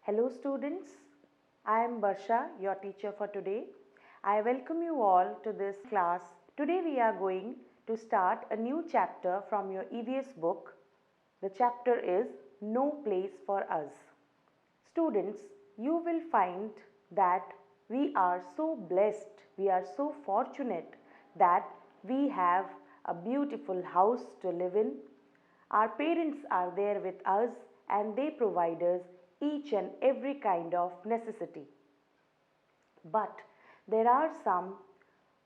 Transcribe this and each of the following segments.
Hello students, I am Barsha, your teacher for today. I welcome you all to this class. Today we are going to start a new chapter from your EVS book. The chapter is No Place for Us. Students, you will find that we are so blessed, we are so fortunate that we have a beautiful house to live in. Our parents are there with us and they provide us each and every kind of necessity. But there are some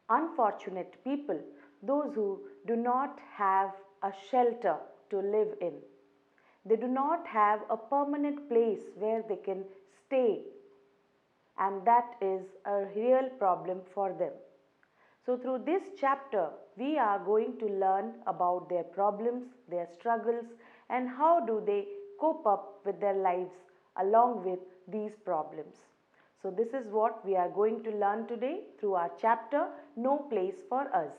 unfortunate people, those who do not have a shelter to live in. They do not have a permanent place where they can stay, and that is a real problem for them. So through this chapter, we are going to learn about their problems, their struggles, and how do they cope up with their lives along with these problems. So this is what we are going to learn today through our chapter, No Place for Us.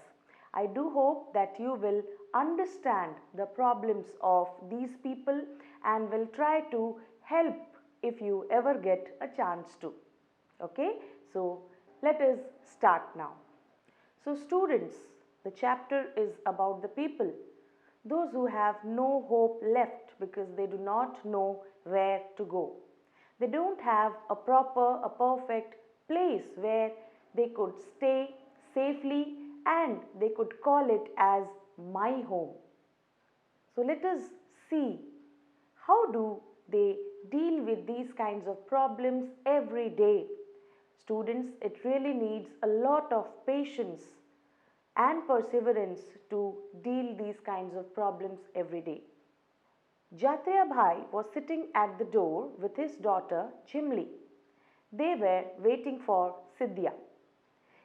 I do hope that you will understand the problems of these people and will try to help if you ever get a chance to. Okay, so let us start now. So students, the chapter is about the people, those who have no hope left because they do not know where to go. They don't have a perfect place where they could stay safely and they could call it as my home. So let us see how do they deal with these kinds of problems every day. Students, it really needs a lot of patience and perseverance to deal these kinds of problems every day. Jatria Bhai was sitting at the door with his daughter Jimli. They were waiting for Sidhya.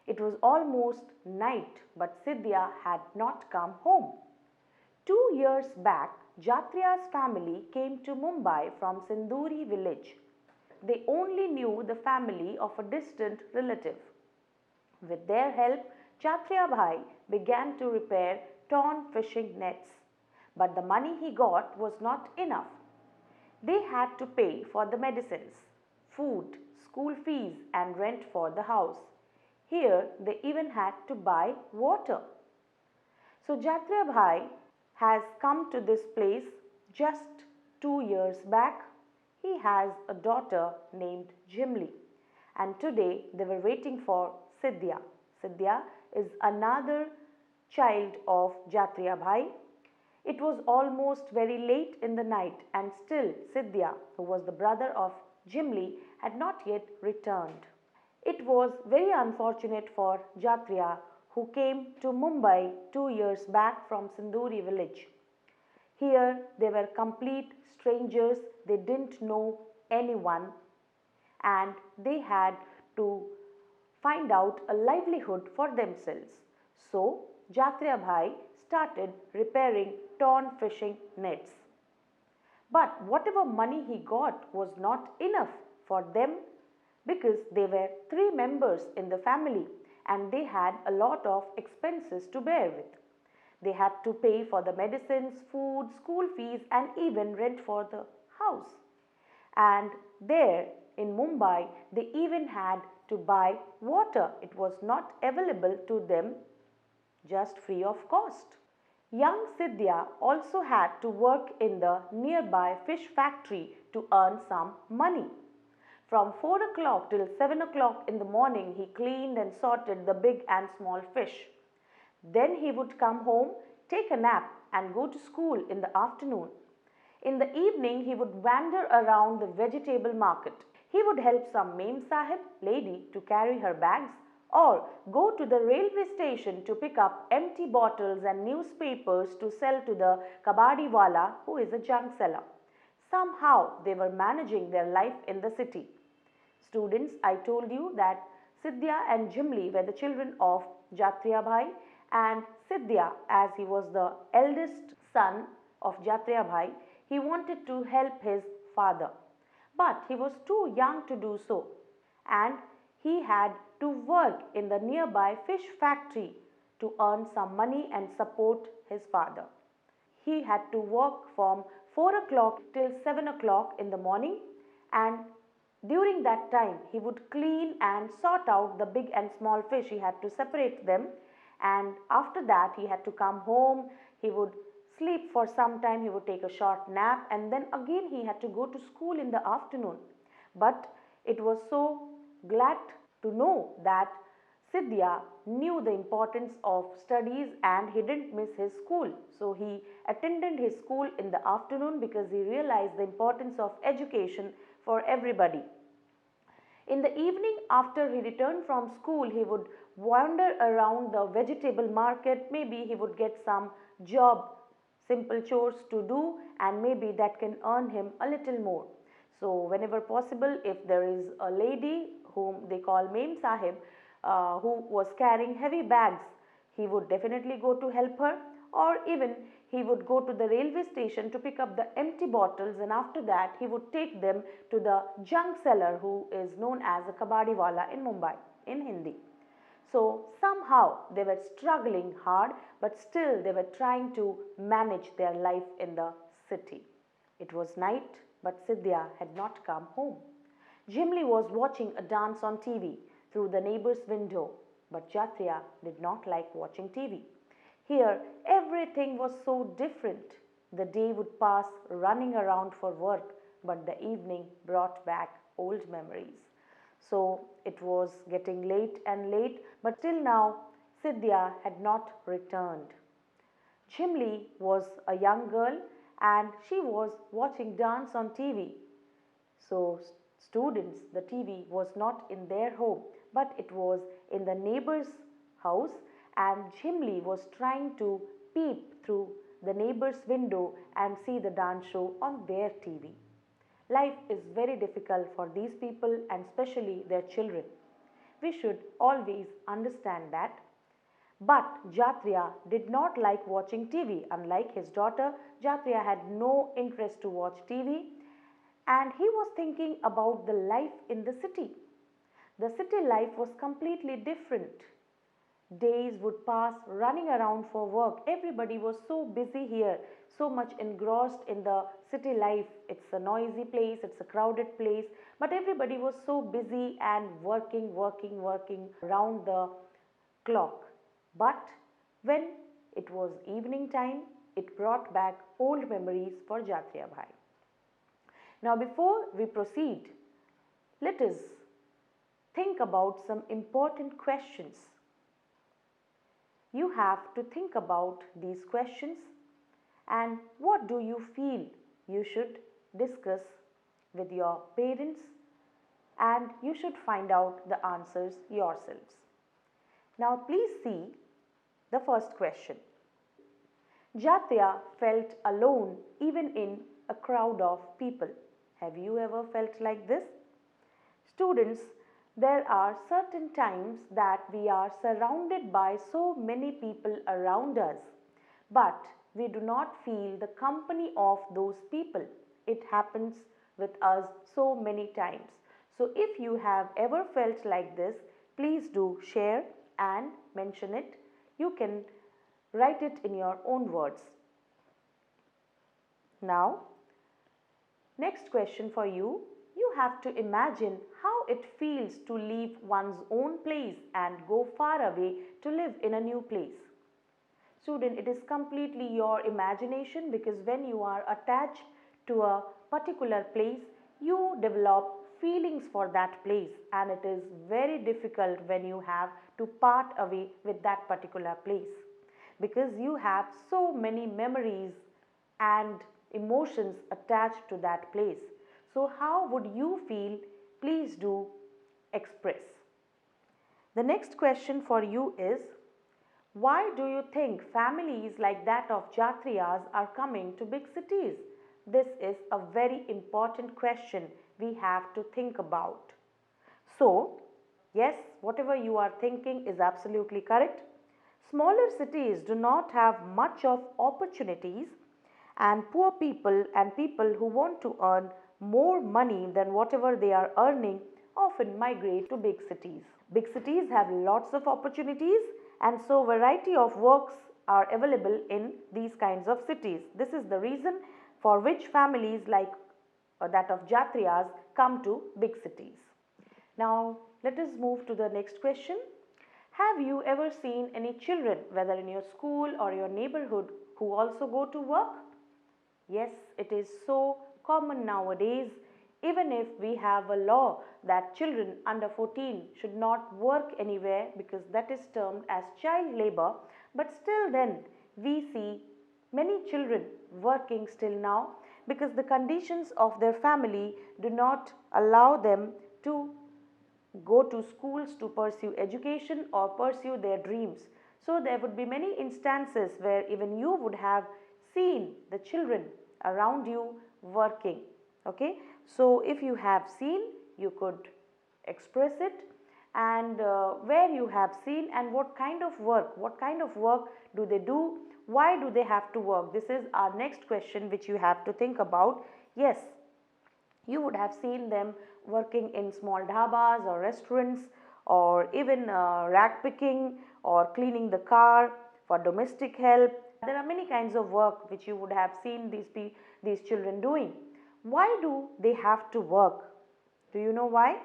It was almost night, but Sidhya had not come home. 2 years back, Jatriya's family came to Mumbai from Sinduri village. They only knew the family of a distant relative. With their help, Jatria Bhai began to repair torn fishing nets. But the money he got was not enough. They had to pay for the medicines, food, school fees and rent for the house. Here they even had to buy water. So Jatria Bhai has come to this place just 2 years back. He has a daughter named Jimli, and today they were waiting for Sidhya. Sidhya is another child of Jatria Bhai. It was almost very late in the night and still Sidhya, who was the brother of Jimli, had not yet returned. It was very unfortunate for Jatria, who came to Mumbai 2 years back from Sinduri village. Here they were complete strangers, they didn't know anyone and they had to find out a livelihood for themselves. So Jatria Bhai started repairing torn fishing nets. But whatever money he got was not enough for them because they were 3 members in the family and they had a lot of expenses to bear with. They had to pay for the medicines, food, school fees and even rent for the house. And there in Mumbai, they even had to buy water. It was not available to them just free of cost. Young Sidhya also had to work in the nearby fish factory to earn some money. From 4 o'clock till 7 o'clock in the morning, he cleaned and sorted the big and small fish. Then he would come home, take a nap and go to school in the afternoon. In the evening, he would wander around the vegetable market. He would help some Mem Sahib lady to carry her bags or go to the railway station to pick up empty bottles and newspapers to sell to the kabadiwala, who is a junk seller. Somehow they were managing their life in the city. Students, I told you that Sidhya and Jimli were the children of Jatria Bhai, and Sidhya, as he was the eldest son of Jatria Bhai, he wanted to help his father. But he was too young to do so, and he had to work in the nearby fish factory to earn some money and support his father. He had to work from 4 o'clock till 7 o'clock in the morning and During that time, he would clean and sort out the big and small fish. He had to separate them, and after that, he had to come home. He would sleep for some time, he would take a short nap, and then again he had to go to school in the afternoon. But it was so glad to know that Sidhya knew the importance of studies and he didn't miss his school. So he attended his school in the afternoon because he realized the importance of education for everybody. In the evening, after he returned from school, he would wander around the vegetable market. Maybe he would get some job, simple chores to do, and maybe that can earn him a little more. So, whenever possible, if there is a lady whom they call Mem Sahib, who was carrying heavy bags, he would definitely go to help her, or even he would go to the railway station to pick up the empty bottles, and after that he would take them to the junk seller, who is known as a kabadiwala in Mumbai in Hindi. So somehow they were struggling hard, but still they were trying to manage their life in the city. It was night, but Sidhya had not come home. Jimli was watching a dance on TV through the neighbor's window, but Jatria did not like watching TV. Here, everything was so different. The day would pass running around for work, but the evening brought back old memories. So it was getting late and late, but till now, Sidhya had not returned. Chimli was a young girl and she was watching dance on TV. So, students, the TV was not in their home, but it was in the neighbor's house, and Chimli was trying to peep through the neighbor's window and see the dance show on their TV. Life is very difficult for these people and especially their children. We should always understand that. But Jatria did not like watching TV. Unlike his daughter, Jatria had no interest to watch TV, and he was thinking about the life in the city. The city life was completely different. Days would pass running around for work. Everybody was so busy here, so much engrossed in the city life. It's a noisy place, it's a crowded place, but everybody was so busy and working around the clock. But when it was evening time, it brought back old memories for Jatria Bhai. Now, before we proceed, let us think about some important questions. You have to think about these questions and what do you feel you should discuss with your parents, and you should find out the answers yourselves. Now please see the first question. Jatya felt alone even in a crowd of people. Have you ever felt like this? Students, there are certain times that we are surrounded by so many people around us, but we do not feel the company of those people. It happens with us so many times. So if you have ever felt like this, please do share and mention it. You can write it in your own words. Now, next question for you. You have to imagine how it feels to leave one's own place and go far away to live in a new place. Student, it is completely your imagination, because when you are attached to a particular place, you develop feelings for that place, and it is very difficult when you have to part away with that particular place, because you have so many memories and emotions attached to that place. So how would you feel? Please do express. The next question for you is, why do you think families like that of Jatriyas are coming to big cities? This is a very important question we have to think about. So, yes, whatever you are thinking is absolutely correct. Smaller cities do not have much of opportunities, and poor people and people who want to earn more money than whatever they are earning often migrate to big cities. Big cities have lots of opportunities, and so variety of works are available in these kinds of cities. This is the reason for which families like or that of Jatriyas come to big cities. Now let us move to the next question. Have you ever seen any children, whether in your school or your neighborhood, who also go to work? Yes, it is so common nowadays. Even if we have a law that children under 14 should not work anywhere because that is termed as child labor, but still then we see many children working still now because the conditions of their family do not allow them to go to schools to pursue education or pursue their dreams. So there would be many instances where even you would have seen the children around you working. Okay, so if you have seen, you could express it, and where you have seen and what kind of work do they do, why do they have to work? This is our next question which you have to think about. Yes, you would have seen them working in small dhabas or restaurants, or even rag picking or cleaning the car for domestic help. There are many kinds of work which you would have seen these children doing. Why do they have to work? Do you know why?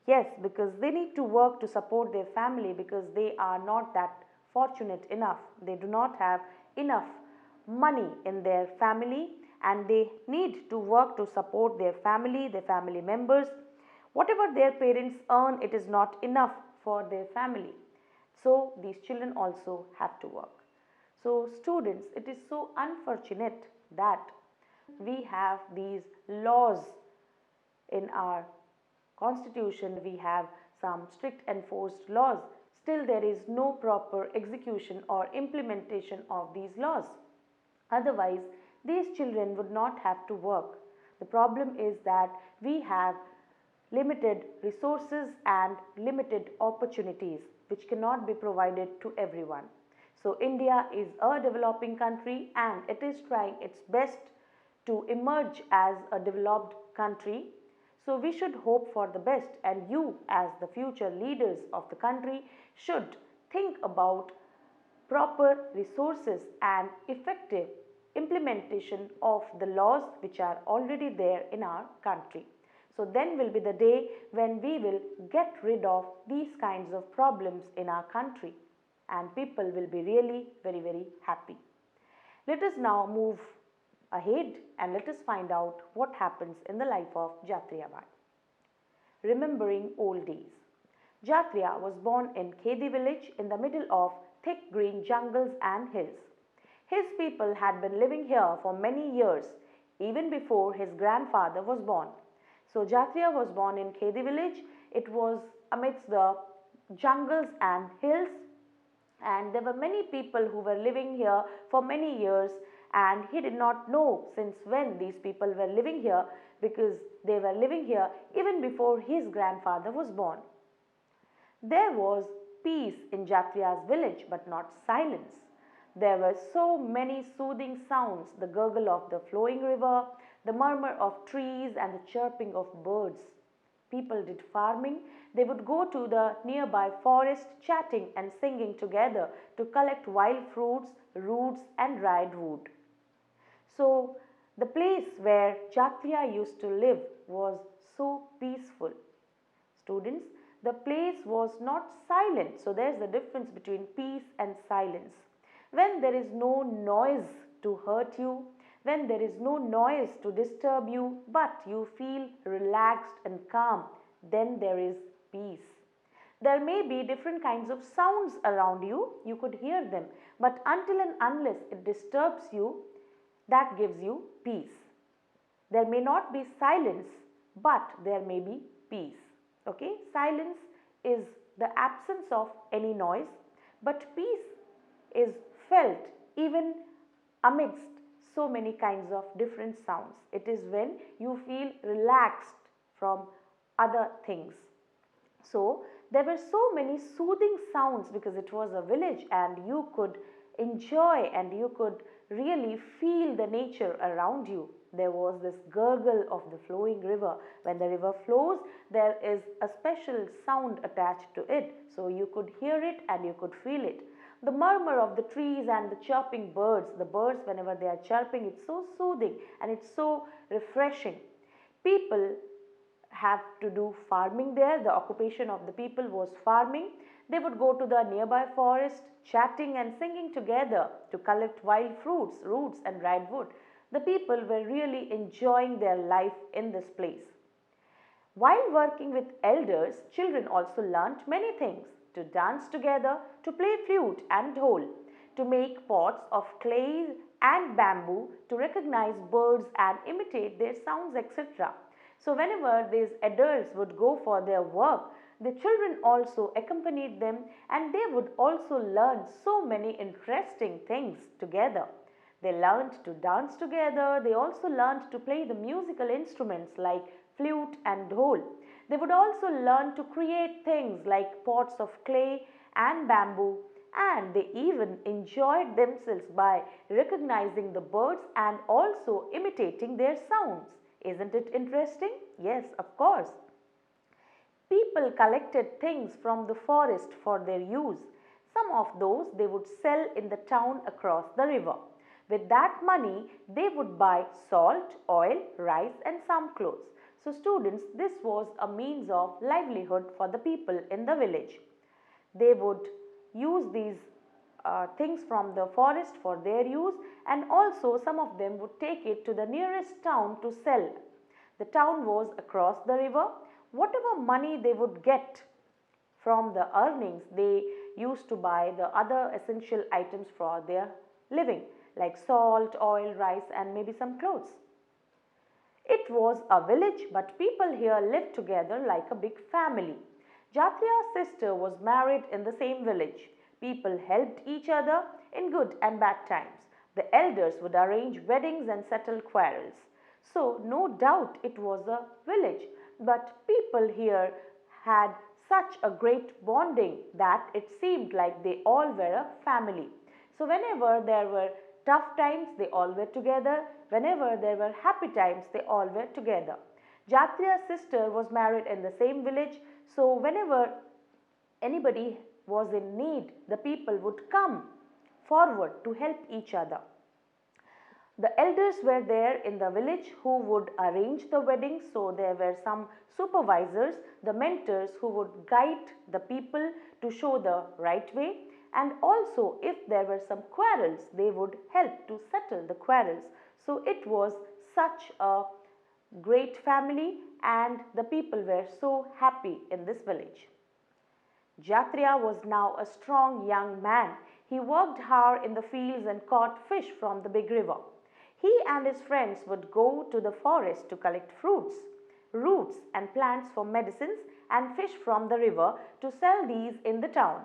Yes, because they need to work to support their family, because they are not that fortunate enough. They do not have enough money in their family, and they need to work to support their family members. Whatever their parents earn, it is not enough for their family. So these children also have to work. So students, it is so unfortunate that we have these laws in our constitution. We have some strict enforced laws. Still there is no proper execution or implementation of these laws. Otherwise, these children would not have to work. The problem is that we have limited resources and limited opportunities which cannot be provided to everyone. So India is a developing country and it is trying its best to emerge as a developed country. So we should hope for the best, and you as the future leaders of the country should think about proper resources and effective implementation of the laws which are already there in our country. So then will be the day when we will get rid of these kinds of problems in our country, and people will be really very, very happy. Let us now move ahead and let us find out what happens in the life of Jatriya Bai. Remembering old days. Jatriya was born in Khedi village in the middle of thick green jungles and hills. His people had been living here for many years, even before his grandfather was born. So Jatriya was born in Khedi village. It was amidst the jungles and hills, and there were many people who were living here for many years, and he did not know since when these people were living here, because they were living here even before his grandfather was born. There was peace in Jatriya's village, but not silence. There were so many soothing sounds, the gurgle of the flowing river, the murmur of trees and the chirping of birds. People did farming. They would go to the nearby forest chatting and singing together to collect wild fruits, roots and dried wood. So the place where Jatriya used to live was so peaceful. Students, the place was not silent. So there's the difference between peace and silence. When there is no noise to hurt you, when there is no noise to disturb you, but you feel relaxed and calm, then there is peace. There may be different kinds of sounds around you, you could hear them, but until and unless it disturbs you, that gives you peace. There may not be silence, but there may be peace. Okay, silence is the absence of any noise, but peace is felt even amidst so many kinds of different sounds. It is when you feel relaxed from other things. So there were so many soothing sounds because it was a village, and you could enjoy and you could really feel the nature around you. There was this gurgle of the flowing river. When the river flows, there is a special sound attached to it. So you could hear it and you could feel it. The murmur of the trees and the chirping birds. The birds, whenever they are chirping, it's so soothing and it's so refreshing. People have to do farming there. The occupation of the people was farming. They would go to the nearby forest, chatting and singing together to collect wild fruits, roots, and dried wood. The people were really enjoying their life in this place. While working with elders, children also learnt many things: to dance together, to play flute and dhol, to make pots of clay and bamboo, to recognize birds and imitate their sounds, etc. So, whenever these adults would go for their work, the children also accompanied them and they would also learn so many interesting things together. They learned to dance together. They also learned to play the musical instruments like flute and dhol. They would also learn to create things like pots of clay and bamboo, and they even enjoyed themselves by recognizing the birds and also imitating their sounds. Isn't it interesting? Yes, of course. People collected things from the forest for their use. Some of those they would sell in the town across the river. With that money, they would buy salt, oil, rice, and some clothes. So, students, this was a means of livelihood for the people in the village. They would use these things from the forest for their use, and also some of them would take it to the nearest town to sell. The town was across the river. Whatever money they would get from the earnings, they used to buy the other essential items for their living, like salt, oil, rice, and maybe some clothes. It was a village, but people here lived together like a big family. Jatriya's sister was married in the same village. People helped each other in good and bad times. The elders would arrange weddings and settle quarrels. So, no doubt it was a village, but people here had such a great bonding that it seemed like they all were a family. So, whenever there were tough times, they all were together. Whenever there were happy times, they all were together. Jatriya's sister was married in the same village, so whenever anybody was in need, the people would come forward to help each other. The elders were there in the village who would arrange the weddings, so there were some supervisors, the mentors who would guide the people to show the right way, and also if there were some quarrels, they would help to settle the quarrels. So it was such a great family and the people were so happy in this village. Jatriya was now a strong young man. He worked hard in the fields and caught fish from the big river. He and his friends would go to the forest to collect fruits, roots and plants for medicines and fish from the river to sell these in the town.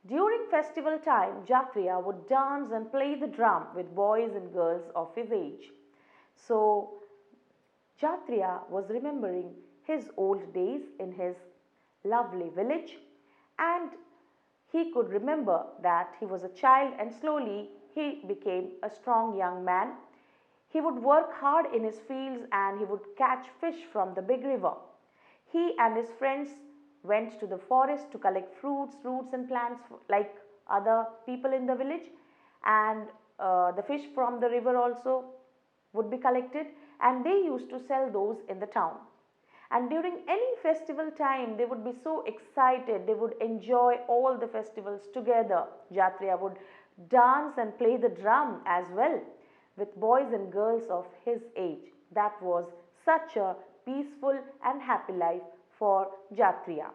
During festival time, Jatriya would dance and play the drum with boys and girls of his age. So, Jatriya was remembering his old days in his lovely village, and he could remember that he was a child and slowly he became a strong young man. He would work hard in his fields and he would catch fish from the big river. He and his friends went to the forest to collect fruits, roots and plants like other people in the village, and the fish from the river also would be collected and they used to sell those in the town. And during any festival time, they would be so excited, they would enjoy all the festivals together. Jatriya would dance and play the drum as well with boys and girls of his age. That was such a peaceful and happy life for Jatriya.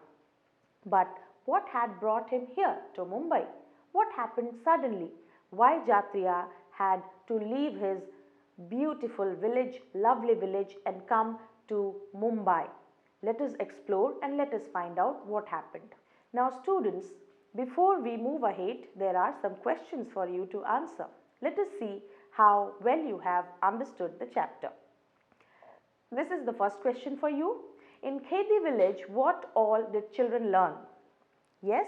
But what had brought him here to Mumbai? What happened suddenly? Why Jatriya had to leave his beautiful village, lovely village, and come to Mumbai? Let us explore and let us find out what happened. Now students, before we move ahead, there are some questions for you to answer. Let us see how well you have understood the chapter. This is the first question for you. In Khedi village, what all did children learn? Yes,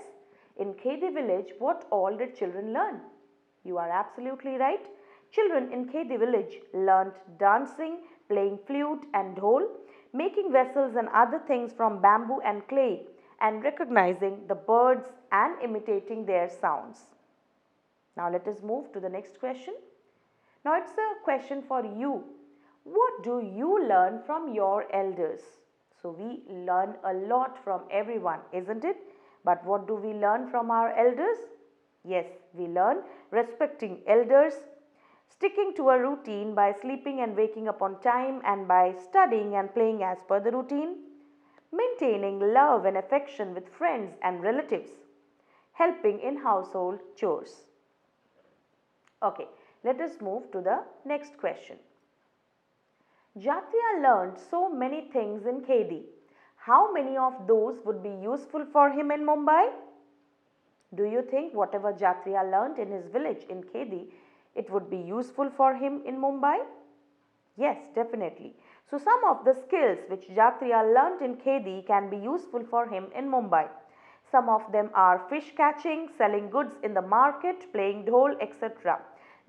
in Khedi village, what all did children learn? You are absolutely right. Children in Khedi village learnt dancing, playing flute and dhol, making vessels and other things from bamboo and clay, and recognizing the birds and imitating their sounds. Now let us move to the next question. Now it's a question for you. What do you learn from your elders? So we learn a lot from everyone, isn't it? But what do we learn from our elders? Yes, we learn respecting elders, sticking to a routine by sleeping and waking up on time and by studying and playing as per the routine, maintaining love and affection with friends and relatives, helping in household chores. Okay, let us move to the next question. Jatria learned so many things in Khedi. How many of those would be useful for him in Mumbai? Do you think whatever Jatria learned in his village in Khedi, it would be useful for him in Mumbai? Yes, definitely. So some of the skills which Jatria learned in Khedi can be useful for him in Mumbai. Some of them are fish catching, selling goods in the market, playing dhol, etc.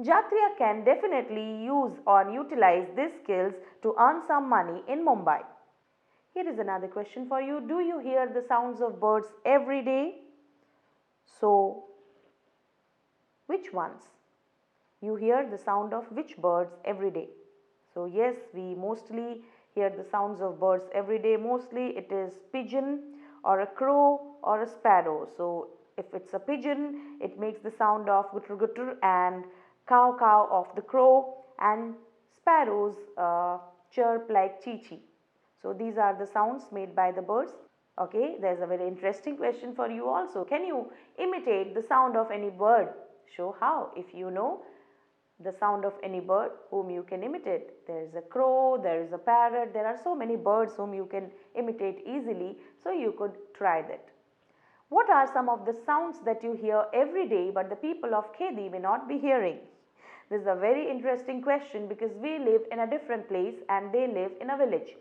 Jatria can definitely use or utilize these skills to earn some money in Mumbai. Here is another question for you. Do you hear the sounds of birds every day? So, which ones? You hear the sound of which birds every day? So, yes, we mostly hear the sounds of birds every day. Mostly it is pigeon or a crow or a sparrow. So, if it's a pigeon, it makes the sound of guttur guttur, and cow cow of the crow, and sparrows chirp like chee chee. So, these are the sounds made by the birds. Okay, there's a very interesting question for you also. Can you imitate the sound of any bird? Show how. If you know the sound of any bird whom you can imitate. There is a crow, there is a parrot, there are so many birds whom you can imitate easily. So you could try that. What are some of the sounds that you hear every day but the people of Khedi may not be hearing? This is a very interesting question because we live in a different place and they live in a village.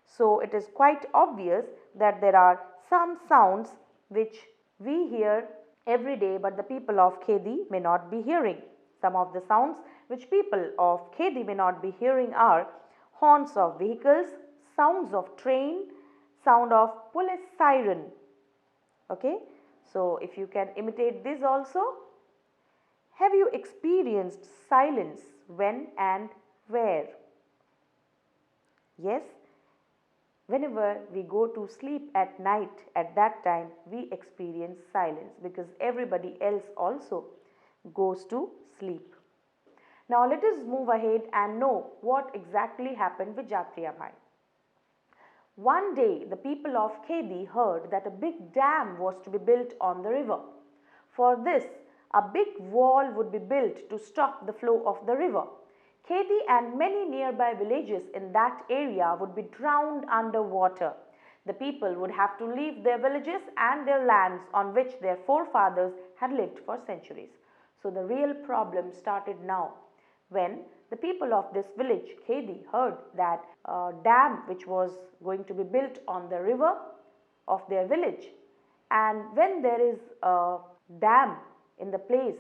So it is quite obvious that there are some sounds which we hear every day but the people of Khedi may not be hearing. Some of the sounds which people of Khedi may not be hearing are horns of vehicles, sounds of train, sound of police siren. Okay, so if you can imitate this also. Have you experienced silence when and where? Yes, whenever we go to sleep at night, at that time we experience silence because everybody else also goes to sleep. Now let us move ahead and know what exactly happened with Jatria Bhai. One day the people of Khedi heard that a big dam was to be built on the river. For this, a big wall would be built to stop the flow of the river. Khedi and many nearby villages in that area would be drowned under water. The people would have to leave their villages and their lands on which their forefathers had lived for centuries. So the real problem started now when the people of this village, Khedi, heard that a dam which was going to be built on the river of their village, and when there is a dam in the place,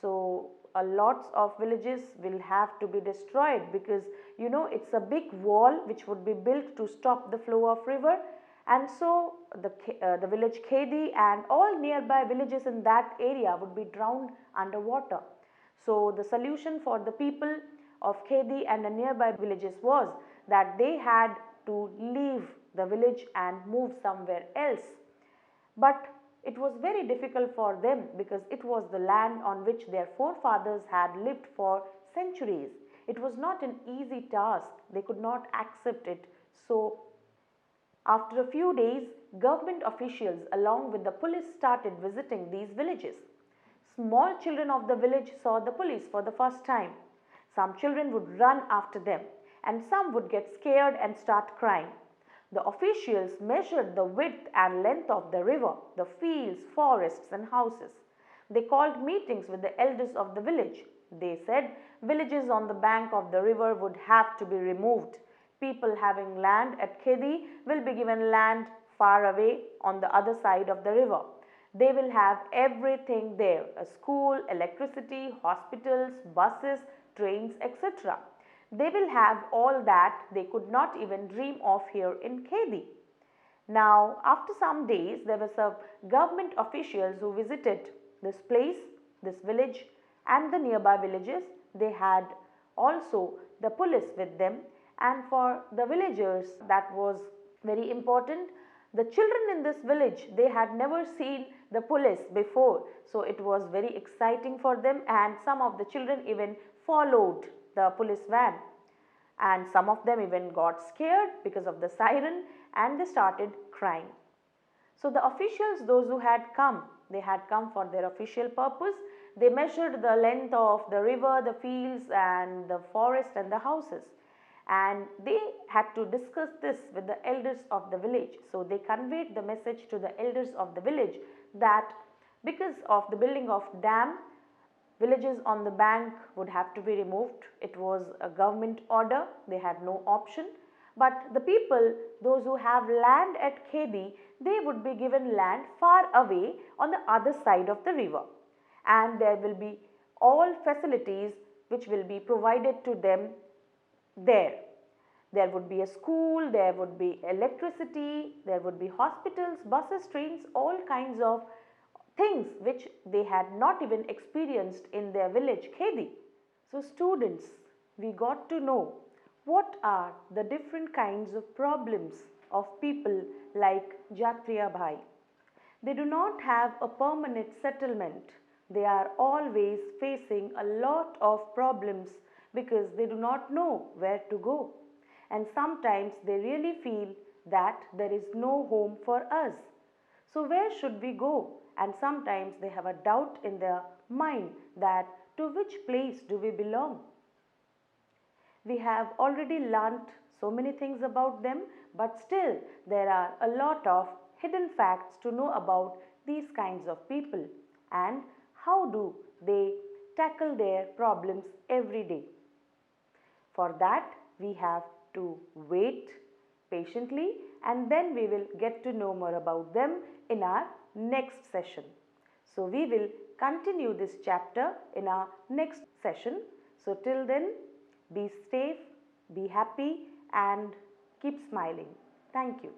so lots of villages will have to be destroyed because it's a big wall which would be built to stop the flow of river, and so the village Khedi and all nearby villages in that area would be drowned underwater. So the solution for the people of Khedi and the nearby villages was that they had to leave the village and move somewhere else. But it was very difficult for them because it was the land on which their forefathers had lived for centuries. It was not an easy task. They could not accept it. So after a few days, government officials along with the police started visiting these villages. Small children of the village saw the police for the first time. Some children would run after them and some would get scared and start crying. The officials measured the width and length of the river, the fields, forests and houses. They called meetings with the elders of the village. They said villages on the bank of the river would have to be removed. People having land at Khedi will be given land far away on the other side of the river. They will have everything there, a school, electricity, hospitals, buses, trains, etc. They will have all that they could not even dream of here in Khedi. Now, after some days, there were some government officials who visited this place, this village and the nearby villages. They had also the police with them And for the villagers, that was very important. The children in this village, they had never seen the police before, so it was very exciting for them, and some of the children even followed the police van, and some of them even got scared because of the siren, and they started crying. So the officials, those who had come, they had come for their official purpose. They measured the length of the river, the fields and the forest and the houses, and they had to discuss this with the elders of the village. So they conveyed the message to the elders of the village that because of the building of dam, villages on the bank would have to be removed. It was a government order, they had no option. But the people, those who have land at Khedi, they would be given land far away on the other side of the river, and there will be all facilities which will be provided to them there. There would be a school, there would be electricity, there would be hospitals, buses, trains, all kinds of things which they had not even experienced in their village Khedi. So students, we got to know what are the different kinds of problems of people like Jatriya Bhai. They do not have a permanent settlement. They are always facing a lot of problems because they do not know where to go. And sometimes they really feel that there is no home for us. So where should we go? And sometimes they have a doubt in their mind that to which place do we belong? We have already learnt so many things about them, but still there are a lot of hidden facts to know about these kinds of people and how do they tackle their problems every day. For that, we have to wait patiently, and then we will get to know more about them in our next session. So we will continue this chapter in our next session. So till then, be safe, be happy and keep smiling. Thank you.